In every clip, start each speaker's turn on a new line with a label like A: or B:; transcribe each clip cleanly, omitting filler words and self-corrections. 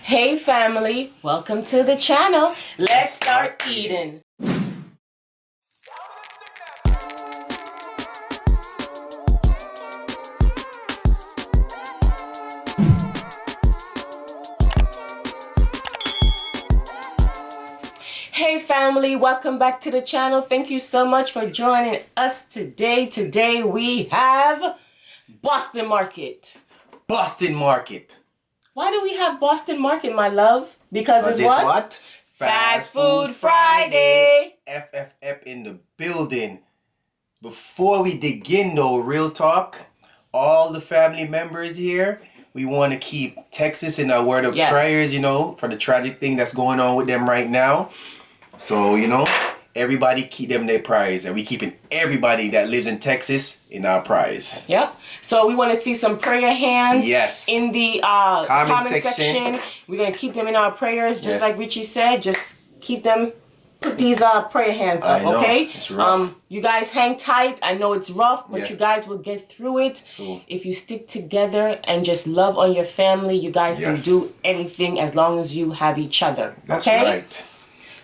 A: Hey family, welcome to the channel. Let's start eating. Hey family, welcome back to the channel. Thank you so much for joining us today. Today we have Boston Market.
B: Boston Market.
A: Why do we have Boston Market, my love? Because it's what? Fast Food Friday.
B: FFF in the building. Before we dig in though, real talk, all the family members here, we want to keep Texas in our word of prayers, you know, for the tragic thing that's going on with them right now. So, you know, everybody keep them their prize, and we keeping everybody that lives in Texas in our prize.
A: Yep. So we want to see some prayer hands in the comment section. We're going to keep them in our prayers, just like Richie said. Just keep them, put these prayer hands up, okay?
B: It's rough.
A: You guys hang tight. I know it's rough, but you guys will get through it.
B: True.
A: If you stick together and just love on your family, you guys can do anything as long as you have each other,
B: That's
A: okay?
B: right.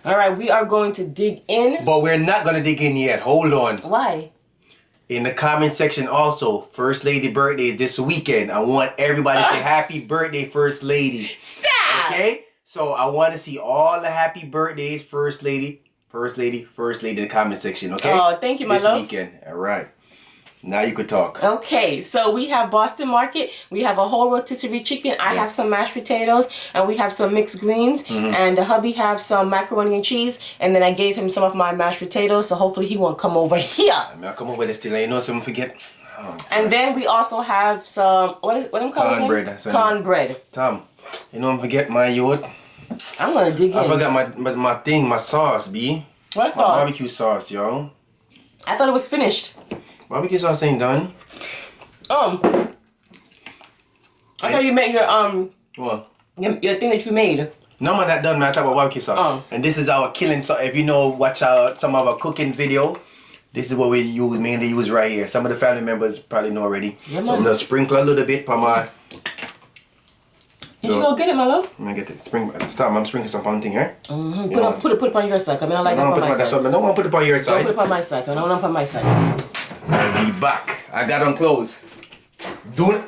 A: All right, we are going to dig in.
B: But we're not going to dig in yet. Hold on.
A: Why?
B: In the comment section also, First Lady birthday is this weekend. I want everybody to say happy birthday, First Lady.
A: Stop!
B: Okay? So I want to see all the happy birthdays, First Lady in the comment section, okay?
A: Oh, thank you, my love.
B: This weekend. All right. Now you could talk.
A: Okay, so we have Boston Market. We have a whole rotisserie chicken. I have some mashed potatoes, and we have some mixed greens. And the hubby have some macaroni and cheese. And then I gave him some of my mashed potatoes, so hopefully he won't come over here.
B: I'll come over there still. You know, so I'm forget. Oh,
A: and then we also have some what I'm calling
B: cornbread.
A: Cornbread.
B: Tom, you know, I'm forget my youth.
A: I'm gonna dig in.
B: I forgot my sauce, B.
A: What
B: my
A: sauce?
B: barbecue sauce, yo.
A: I thought it was finished.
B: Barbecue sauce ain't done.
A: I thought you made your
B: What?
A: your thing that you made.
B: No man, that done, man. I talk about barbecue sauce. And this is our killing sauce. If you know, watch out some of our cooking video. This is what we mainly use right here. Some of the family members probably know already.
A: Yeah,
B: so I'm gonna sprinkle a little bit for my.
A: Did you go get it, my love?
B: I'm gonna get it. I'm sprinkling some on thing, right?
A: Put it on your side. I mean, I like that on my side.
B: No one put it on your side.
A: Don't put it on my side. I don't want to put it on my side.
B: I'll be back. I got on clothes. Do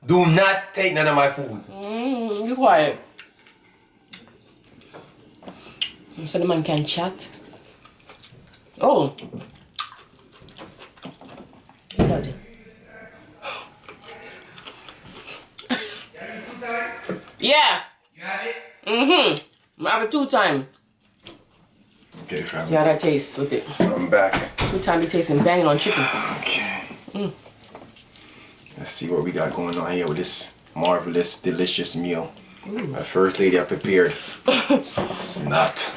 B: not take none of my food.
A: Be quiet. So the man can chat. Oh. What's that? Yeah.
B: You have it?
A: I have it 2 times.
B: Okay, fam.
A: See how that tastes with it.
B: I'm back.
A: 2 times it tastes and banging on chicken.
B: Okay. Let's see what we got going on here with this marvelous, delicious meal. My First Lady I prepared. Not.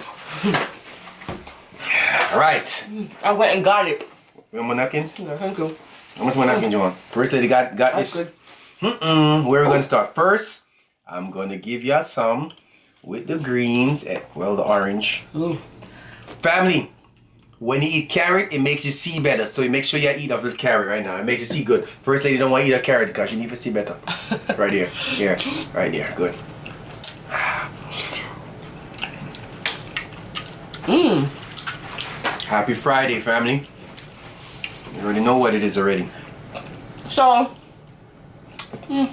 B: Alright.
A: I went and got it.
B: You want more napkins?
A: Yeah, thank you.
B: How much more napkins you want? First Lady got
A: That's
B: this.
A: good.
B: Where are we going to start? First, I'm going to give y'all some with the greens, well, the orange. Family, when you eat carrot, it makes you see better. So you make sure you eat a little carrot right now. It makes you see good. First Lady don't want to eat a carrot because you need to see better. Right here. Here. Right there. Good. Happy Friday, family. You already know what it is already.
A: So,
B: what are you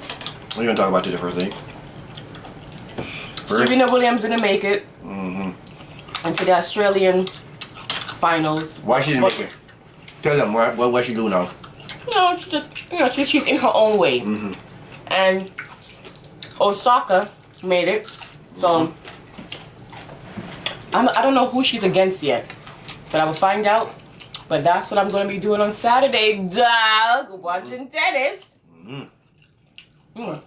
B: going to talk about today, First Lady?
A: Serena Williams didn't make it. And for the Australian finals.
B: Why she didn't make it? Tell them what she do now.
A: It's just, she's in her own way. And Osaka made it. So, I don't know who she's against yet. But I will find out. But that's what I'm going to be doing on Saturday, dog. Watching tennis.
B: Well,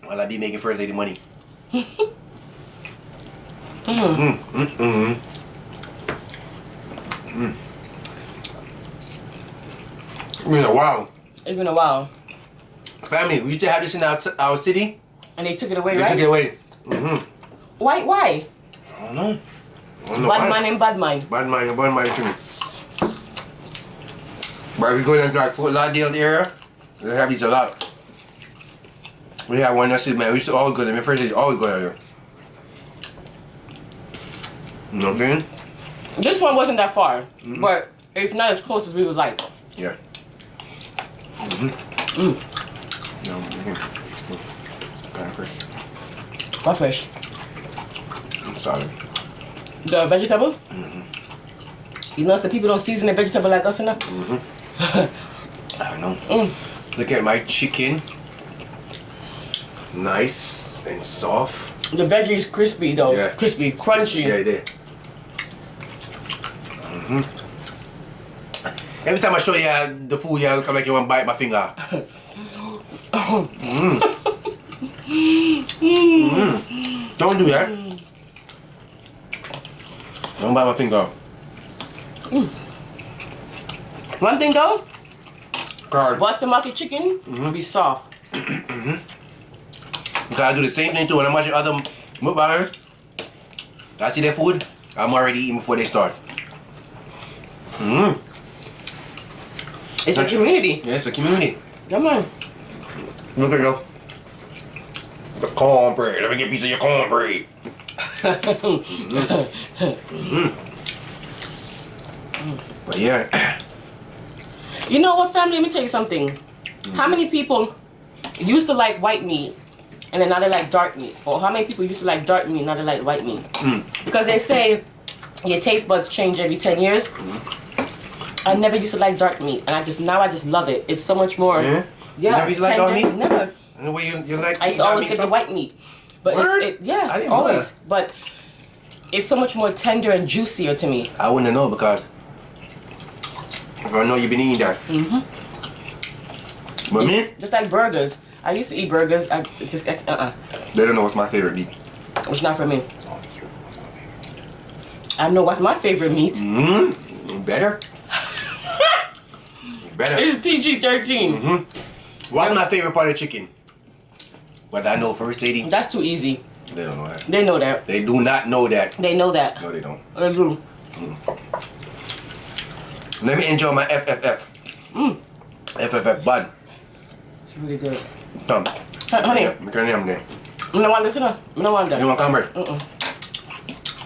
B: I be making First Lady money. It's been a while.
A: It's been a while.
B: Family, we used to have this in our city.
A: And they took it away,
B: They
A: right?
B: took it away.
A: Why?
B: I don't know.
A: Bad man and bad mind.
B: Bad mind too. But if you go down to like Fort Lauderdale area, they have these a lot. We had one that's it, man. We used to always go there. My first day, always go there. You know what I'm saying?
A: This one wasn't that far, but it's not as close as we would like.
B: Yeah. Kind of fresh.
A: What fish?
B: I'm sorry.
A: The vegetable? You know, some people don't season the vegetable like us enough.
B: I know. Look at my chicken. Nice and soft.
A: The veggie is crispy though.
B: Yeah.
A: Crispy, crunchy.
B: Yeah, it is. Every time I show you the food, you come like you want to bite my finger. Don't do that. Don't bite my finger off.
A: One thing though,
B: Card.
A: Boston market chicken be soft.
B: Because I do the same thing too when I'm watching other mukbangers. I see their food, I'm already eating before they start.
A: It's a community.
B: Yeah, it's a community.
A: Come on.
B: Look at you. The cornbread. Let me get a piece of your cornbread. But yeah.
A: You know what, family? Let me tell you something. How many people used to like white meat and then now they like dark meat? Or how many people used to like dark meat and now they like white meat? Because they say your taste buds change every 10 years. I never used to like dark meat, and now I just love it. It's so much more.
B: Yeah?
A: Yeah.
B: You never used to like dark meat?
A: Never.
B: And the way you like
A: I used to always get the white meat. But
B: Word?
A: yeah,
B: I didn't know
A: always.
B: that.
A: But it's so much more tender and juicier to me.
B: I wouldn't know because if I know you've been eating that. But me?
A: Just like burgers. I used to eat burgers. I just
B: They don't know what's my favorite meat.
A: It's not for me. I know what's my favorite meat.
B: Better? Better.
A: It's PG-13.
B: What's my favorite part of chicken? But I know first lady.
A: That's too easy.
B: They don't know that.
A: They know that.
B: They do not know that.
A: They know that.
B: No, they don't.
A: They do.
B: Let me enjoy my FFF. FFF bun.
A: It's really good.
B: Tom.
A: Honey,
B: Yeah, I'm going there.
A: I don't want this, I don't want that.
B: You want cornbread?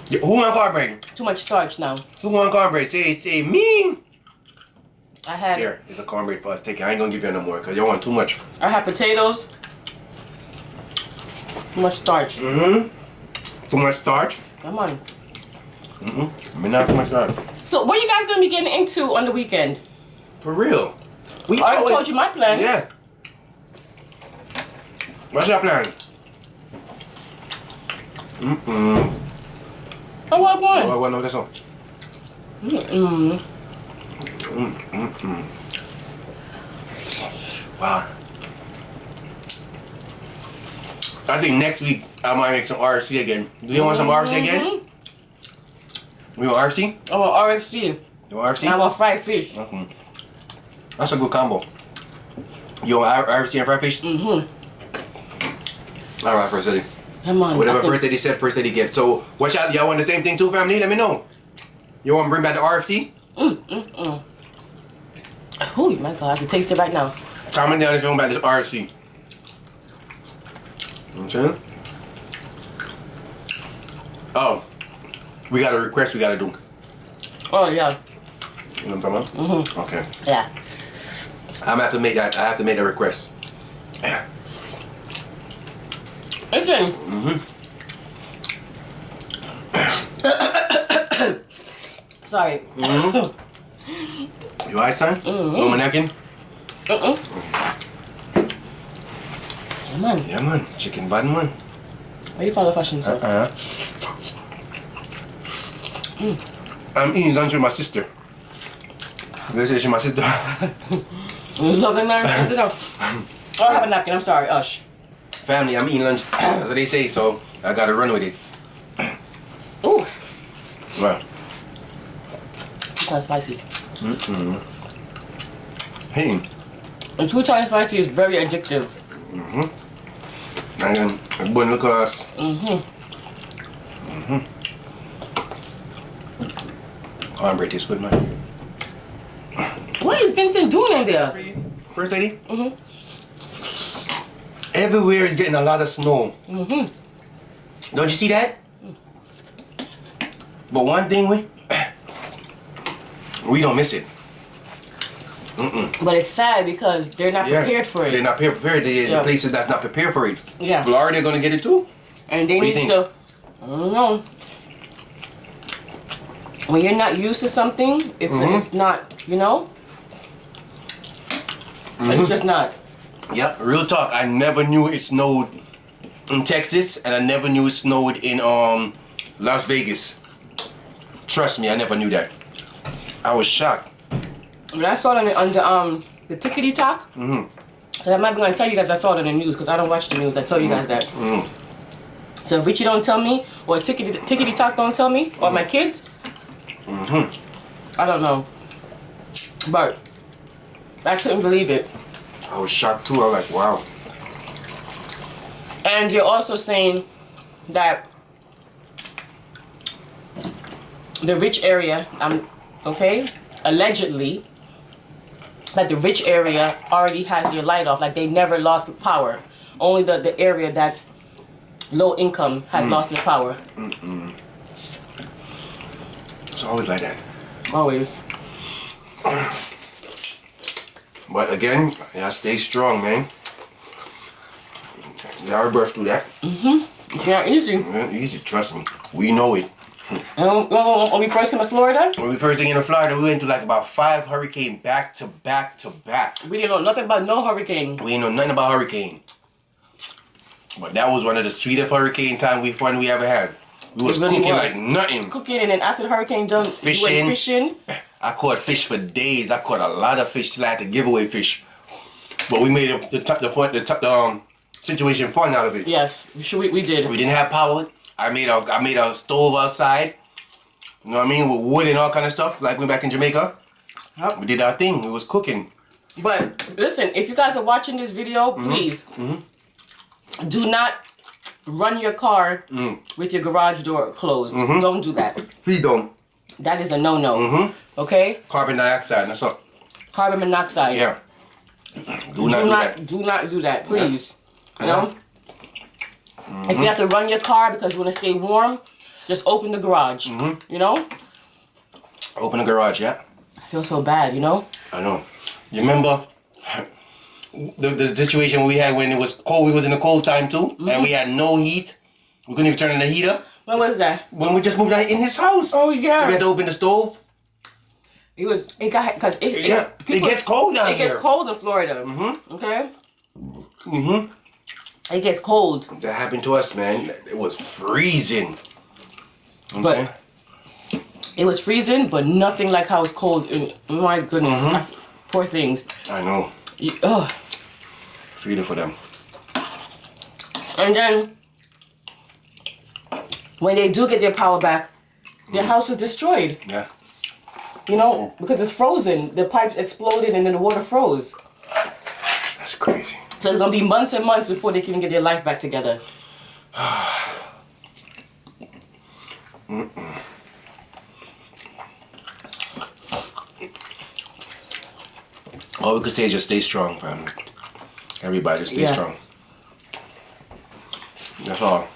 B: Yeah, who want cornbread?
A: Too much starch now.
B: Who want cornbread? Say me.
A: I had
B: Here, it's a cornbread for us. Take it. I ain't gonna give you no more because you want too much.
A: I had potatoes. Too much starch.
B: Too much starch?
A: Come on.
B: Me not too much starch.
A: So what you guys gonna be getting into on the weekend?
B: For real. We
A: I already told you my plan.
B: Yeah. What's your plan?
A: Oh, what one?
B: What no, this one? Wow. I think next week I might make some RC again. Do you want some RC again? We want RC?
A: I want RFC.
B: You want RC?
A: I want fried fish.
B: That's a good combo. You want RC and fried fish? Alright, first lady.
A: Come on.
B: Whatever first lady said, first lady gets. So, what y'all want the same thing too, family? Let me know. You want to bring back the RFC?
A: Oh my God, I can taste it right now.
B: Comment down if you want back this RFC. Okay. Oh, we got a request we got to do.
A: Oh yeah.
B: You know what I'm talking about? Okay.
A: Yeah.
B: I'm gonna have to make that. I have to make that request.
A: Listen. Sorry.
B: You alright, son? No my napkin?
A: Yeah, man.
B: Yeah, man. Chicken bun, man.
A: Why you follow fashion, sir?
B: I'm eating lunch with my sister. They say she's my sister.
A: Loving man. Sit down. Oh, I have a napkin. I'm sorry. Ush.
B: Family, I'm eating lunch. That's what they say, so I gotta run with it.
A: Ooh.
B: Well.
A: It's kind of spicy.
B: Hey.
A: And 2 times spicy is very addictive.
B: And then a bun look at us. Cornbread tastes good, man.
A: What is Vincent doing in there?
B: First lady? Everywhere is getting a lot of snow. Don't you see that? But one thing we don't miss it.
A: But it's sad because they're not prepared for it.
B: They're not prepared for it. There's places that's not prepared for it.
A: Yeah.
B: Florida gonna get it too.
A: And they need to. I don't know. When you're not used to something, it's not. You know. It's just not.
B: Yep. Real talk. I never knew it snowed in Texas, and I never knew it snowed in Las Vegas. Trust me, I never knew that. I was shocked.
A: When I saw it on the TikTok, I'm not going to tell you guys I saw it on the news because I don't watch the news. I tell you guys that. So if Richie don't tell me, or TikTok don't tell me, or my kids, I don't know. But I couldn't believe it.
B: I was shocked too. I was like, wow.
A: And you're also saying that the rich area, allegedly, that the rich area already has their light off, like they never lost power. Only the area that's low income has lost their power.
B: It's always like that.
A: Always.
B: But again, yeah, stay strong, man. Yeah, our birth through that.
A: It's not easy.
B: Yeah, easy, trust me. We know it.
A: And when we first came to Florida?
B: When we first came to Florida, we went through like about 5 hurricanes back to back to back.
A: We didn't know nothing about no hurricane.
B: We didn't know nothing about hurricane. But that was one of the sweetest hurricane time we ever had. We was
A: really
B: cooking
A: was.
B: like nothing.
A: Cooking, and then after the hurricane done,
B: Fishing.
A: we went fishing.
B: I caught fish for days. I caught a lot of fish. So I had to give away fish. But we made the situation fun out of it.
A: Yes, we did.
B: We didn't have power. I made a stove outside. You know what I mean? With wood and all kind of stuff. Like we back in Jamaica.
A: Yep.
B: We did our thing. We was cooking.
A: But listen, if you guys are watching this video, please do not run your car with your garage door closed. Don't do that.
B: Please don't.
A: That is a no-no. Okay?
B: Carbon dioxide. That's all.
A: Carbon monoxide.
B: Yeah. Do not do that.
A: Do not do that, please. You know? If you have to run your car because you want to stay warm, just open the garage. You know?
B: Open the garage, yeah.
A: I feel so bad, you know?
B: I know. You remember the situation we had when it was cold? We was in the cold time too, and we had no heat. We couldn't even turn on the heater.
A: When was that?
B: When we just moved out in his house.
A: Oh yeah.
B: We had to open the stove.
A: It
B: gets cold down here.
A: It gets cold in Florida. Okay? It gets cold.
B: That happened to us, man. It was freezing.
A: But it was freezing, but nothing like how it's cold. My goodness. Poor things.
B: I know. Feel it for them.
A: And then, when they do get their power back, their house is destroyed.
B: Yeah.
A: You know, because it's frozen. The pipes exploded and then the water froze.
B: That's crazy.
A: So it's going to be months and months before they can get their life back together.
B: All we could say is just stay strong, family. Everybody just stay strong. That's all.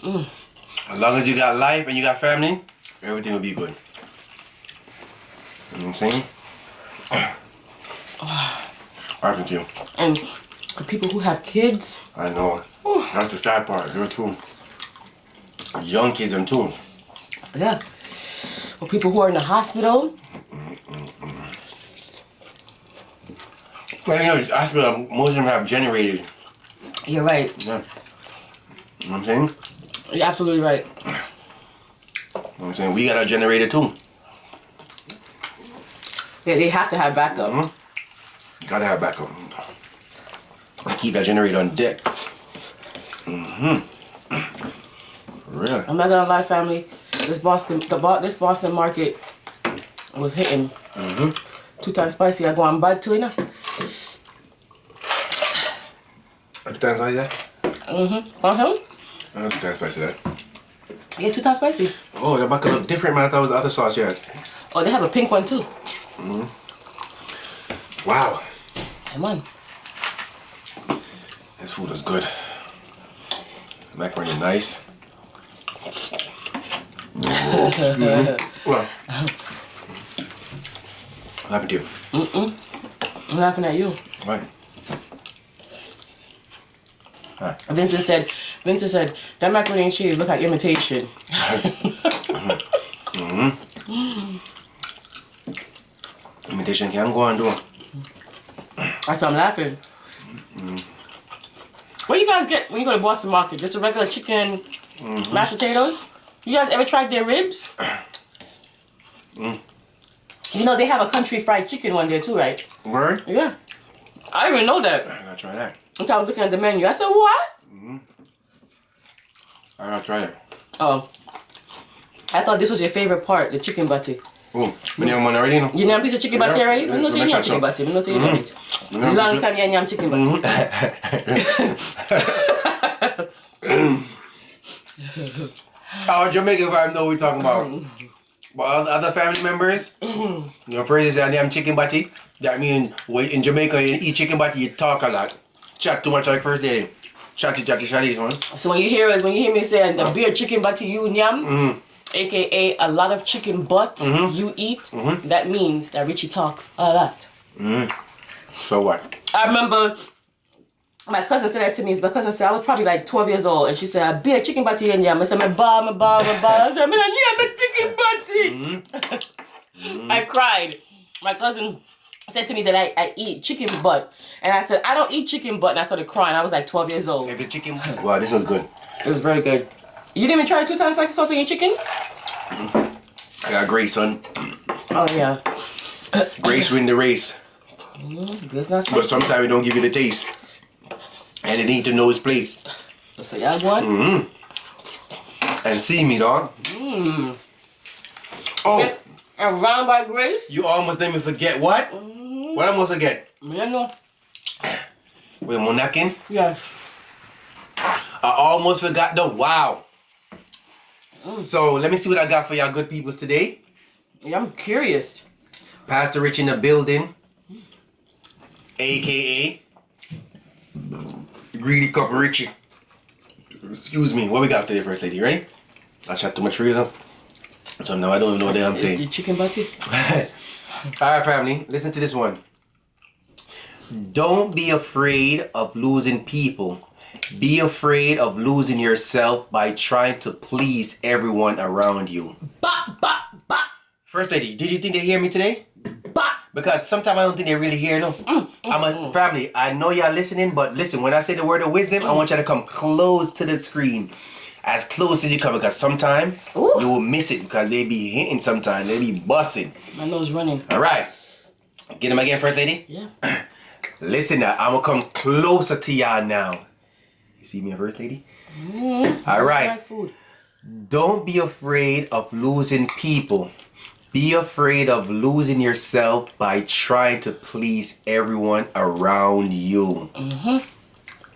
B: As long as you got life and you got family, everything will be good. You know what I'm saying? What happened to you?
A: And for people who have kids.
B: I know. That's the sad part. You're too. Young kids and too.
A: Yeah. Or people who are in the hospital.
B: Well, you know, hospital, most of them have generated.
A: You're right.
B: Yeah. You know what I'm saying?
A: You're absolutely right.
B: You know what I'm saying? We got our generator too.
A: Yeah, they have to have backup.
B: Gotta have backup. Keep that generator on deck. Really?
A: I'm not gonna lie, family. This Boston market was hitting. 2 times spicy. I go on bad too, you know.
B: 2 times like that? 2 times spicy that.
A: Yeah, 2 times spicy.
B: Oh, that might look different, man. I thought it was the other sauce you had.
A: Oh, they have a pink one too.
B: Wow.
A: Come on.
B: This food is good. Macaroni nice. Well, what happened to you?
A: I'm laughing at you.
B: Right.
A: Vincent said, that macaroni and cheese look like imitation.
B: Imitation can go and do.
A: That's why I'm laughing. What do you guys get when you go to Boston Market? Just a regular chicken, mashed potatoes? You guys ever tried their ribs? You know they have a country fried chicken one there too, right?
B: Word?
A: Yeah. I didn't even know that.
B: I gotta try that.
A: Until I was looking at the menu. I said, what?
B: I gotta try it.
A: Oh. I thought this was your favorite part, the chicken butty.
B: Oh, you have one already? No?
A: You know a piece of chicken butty already?
B: Yeah,
A: I'm not saying you have chicken butty. I'm not saying you have it. Long time you have chicken butty.
B: Our Jamaican vibe know what we're talking about. But other family members, your friends say they have chicken butty. That means in Jamaica you eat chicken butty, you talk a lot. Chat too much like first day. Chatty, man.
A: So when you hear me saying the beer chicken butty you nyam, aka a lot of chicken butt you eat, that means that Richie talks a lot.
B: So what?
A: I remember my cousin said that to me. My cousin said I was probably like 12 years old, and she said, "I beer chicken butty and yam." I said, "My bar." I said, "Man, the chicken butty." I cried. My cousin said to me that I eat chicken butt, and I said, "I don't eat chicken butt," and I started crying. I was like 12 years old.
B: Like the chicken. Wow, this was good.
A: It was very good. You didn't even try 2 times spicy sauce on your chicken?
B: I got Grace, son.
A: Oh yeah.
B: Grace win the race.
A: It's not spicy.
B: But sometimes we don't give you the taste. And they need to know his place.
A: So you have one?
B: And see me, dog. Oh.
A: And round by Grace?
B: You almost made me forget what? What I almost forget?
A: Yeah, no.
B: With my napkin?
A: Yes.
B: I almost forgot the wow. So let me see what I got for y'all good peoples today.
A: Yeah, I'm curious.
B: Pastor Rich in the building. AKA Greedy Couple Richie. Excuse me, what we got today, First Lady, ready? I shot too much for you though. So now I don't even know what the hell I'm saying.
A: The chicken butty?
B: Alright, family, listen to this one. Don't be afraid of losing people. Be afraid of losing yourself by trying to please everyone around you.
A: Bop, bop, bop.
B: First Lady, did you think they hear me today?
A: Bop.
B: Because sometimes I don't think they really hear, no. I'm a family. I know y'all listening, but listen, when I say the word of wisdom, I want y'all to come close to the screen. As close as you come, because sometimes you will miss it because they be hitting sometimes. They be busting.
A: My nose running.
B: Alright. Get them again, First Lady?
A: Yeah.
B: Listen now, I'm going to come closer to y'all now. You see me, First Lady? Alright. Don't be afraid of losing people. Be afraid of losing yourself by trying to please everyone around you.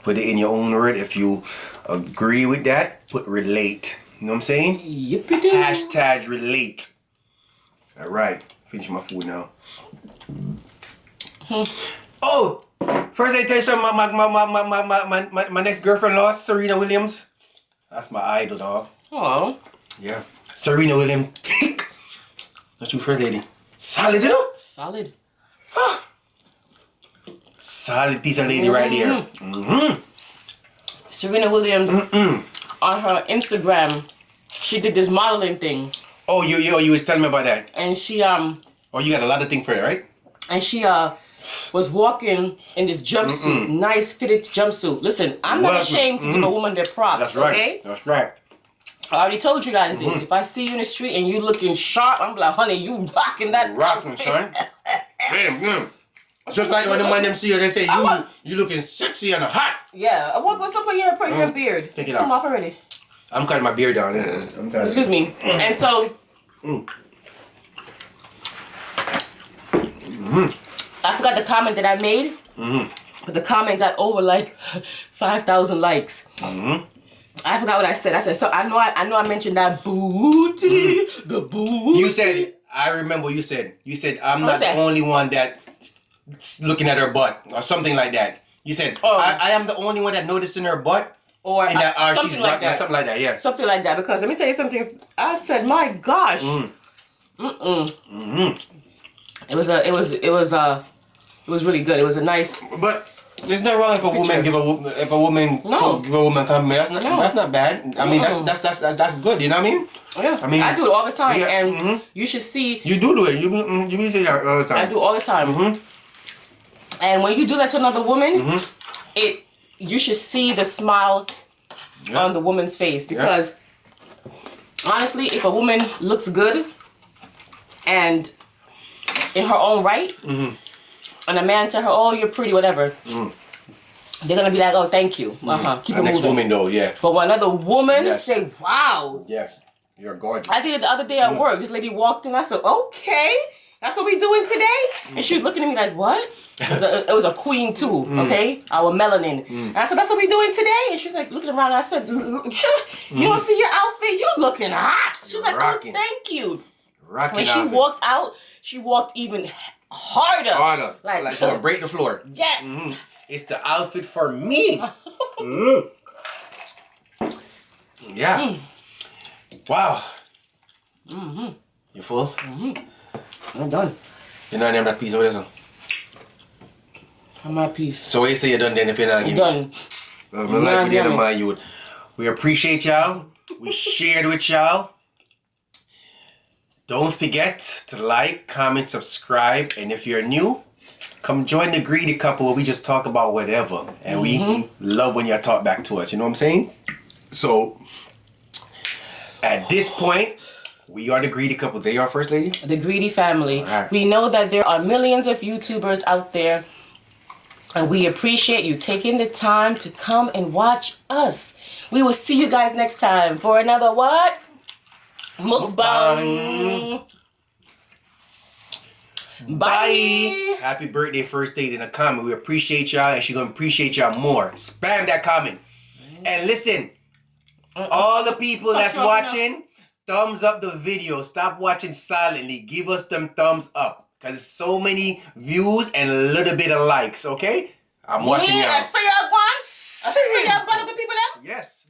B: Put it in your own word. If you agree with that, put relate. You know what I'm saying?
A: Yippee-doo.
B: Hashtag relate. All right. Finish my food now. Oh! First I tell you something. My next girlfriend lost, Serena Williams. That's my idol, dog.
A: Oh.
B: Yeah. Serena Williams. Not you, First Lady. Solid, you know?
A: Solid.
B: Solid piece of lady right there.
A: Serena Williams on her Instagram, she did this modeling thing.
B: Oh, you was telling me about that.
A: And she
B: Oh, you got a lot of things for it, right?
A: And she was walking in this jumpsuit, nice fitted jumpsuit. Listen, I'm not ashamed to give a woman their props.
B: That's right.
A: Okay?
B: That's right.
A: I already told you guys this. If I see you in the street and you looking sharp, I'm like, honey, you rocking that.
B: Rocking, son. Damn. Just like when the man them see you, they say you looking sexy and hot.
A: Yeah. What's up with your beard?
B: Take it
A: Come
B: off.
A: off already.
B: I'm cutting my beard down.
A: Excuse me. And so I forgot the comment that I made. But the comment got over like 5,000 likes. I forgot what I said. I said, so I know I mentioned that booty, the booty.
B: You said, I remember you said I'm not the only one that looking at her butt or something like that. You said, I am the only one that noticed in her butt.
A: Or
B: and that,
A: something
B: she's
A: like that.
B: Something like that, yeah.
A: Something like that. Because let me tell you something. I said, my gosh. It was really good. It was a nice.
B: But there's no wrong if a woman give a woman compliment. That's not bad. I mean that's good. You know what I mean?
A: Yeah.
B: I mean
A: I do it all the time, and you should see.
B: You do it. You say that all the time.
A: I do all the time. And when you do that to another woman, you should see the smile on the woman's face, because honestly, if a woman looks good and in her own right, and a man tell her, "Oh, you're pretty," whatever, they're gonna be like, "Oh, thank you." Keep it moving.
B: Next woman though, yeah.
A: But when another woman say, "Wow,"
B: yes, you're gorgeous.
A: I did it the other day at work. This lady walked in. I said, "Okay, that's what we doing today?" And she was looking at me like, "What?" It was a queen too, okay? Our melanin. And I said, "That's what we doing today?" And she's like looking around. And I said, "You don't see your outfit? You looking hot." She's like, "Oh, thank you." When she walked out, she walked even harder.
B: Like to break the floor.
A: Yes.
B: It's the outfit for me. Yeah. Wow. You full?
A: I'm done.
B: You're not name that piece over there, son?
A: I'm at peace.
B: So what you say you're done then if you're not giving
A: done.
B: I'm like with the end of my youth. We appreciate y'all. We shared with y'all. Don't forget to like, comment, subscribe, and if you're new, come join the Greedy Couple where we just talk about whatever. And we love when y'all talk back to us, you know what I'm saying? So, at this point, we are the Greedy Couple. They are First Lady?
A: The Greedy family.
B: Right.
A: We know that there are millions of YouTubers out there, and we appreciate you taking the time to come and watch us. We will see you guys next time for another what? Mukbang. Bye.
B: Happy birthday, First Lady, in a comment. We appreciate y'all, and she's going to appreciate y'all more. Spam that comment. And listen, all the people that's watching, thumbs up the video. Stop watching silently. Give us them thumbs up. Because there's so many views and a little bit of likes, okay? I'm watching y'all.
A: I see y'all, the people there?
B: Yes.